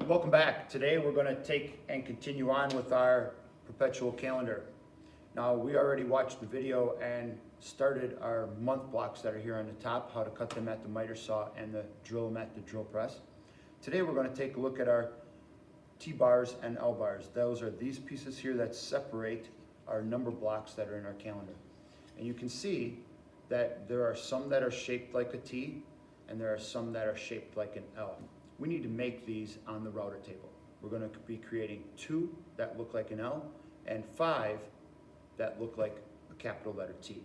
Welcome back. Today we're going to take and continue on with our perpetual calendar. Now we already watched the video and started our month blocks that are here on the top, how to cut them at the miter saw and drill them at the drill press. Today we're going to take a look at our T-bars and L-bars. Those are these pieces here that separate our number blocks that are in our calendar. And you can see that there are some that are shaped like a T and there are some that are shaped like an L. We need to make these on the router table. We're going to be creating 2 that look like an L and 5 that look like a capital letter T.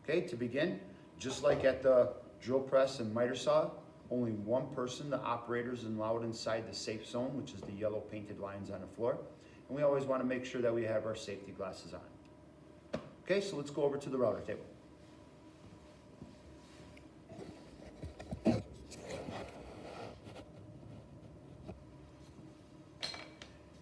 Okay, to begin, just like at the drill press and miter saw, only one person, the operator, is allowed inside the safe zone, which is the yellow painted lines on the floor. And we always want to make sure that we have our safety glasses on. Okay, so let's go over to the router table.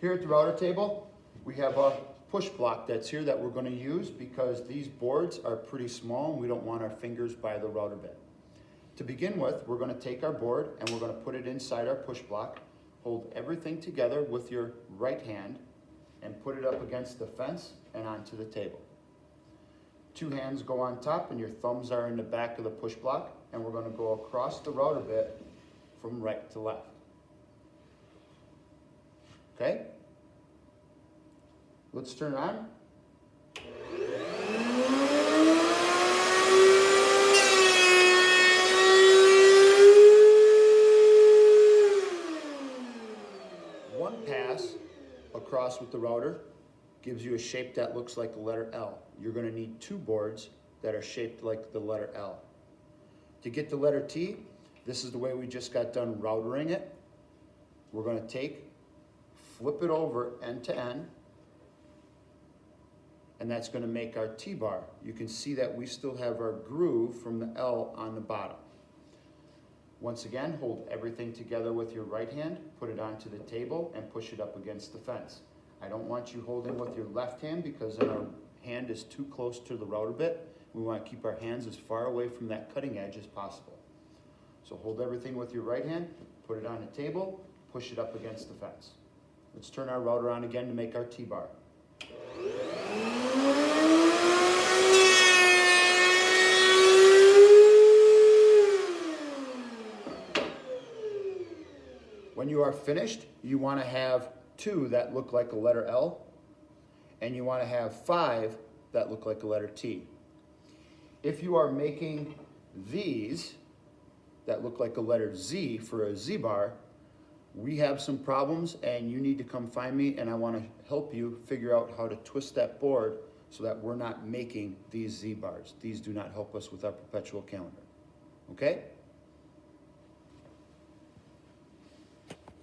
Here at the router table, we have a push block that's here that we're going to use because these boards are pretty small and we don't want our fingers by the router bit. To begin with, we're going to take our board and we're going to put it inside our push block, hold everything together with your right hand and put it up against the fence and onto the table. 2 hands go on top and your thumbs are in the back of the push block, and we're going to go across the router bit from right to left. Okay? Let's turn it on. One pass across with the router gives you a shape that looks like the letter L. You're going to need 2 boards that are shaped like the letter L. To get the letter T, this is the way we just got done routering it. We're going to flip it over end to end, and that's going to make our T-bar. You can see that we still have our groove from the L on the bottom. Once again, hold everything together with your right hand, put it onto the table, and push it up against the fence. I don't want you holding with your left hand because then our hand is too close to the router bit. We want to keep our hands as far away from that cutting edge as possible. So hold everything with your right hand, put it on the table, push it up against the fence. Let's turn our router on again to make our T-bar. When you are finished, you want to have 2 that look like a letter L, and you want to have 5 that look like a letter T. If you are making these that look like a letter Z for a Z-bar, we have some problems and you need to come find me, and I want to help you figure out how to twist that board so that we're not making these Z-bars. These do not help us with our perpetual calendar. Okay?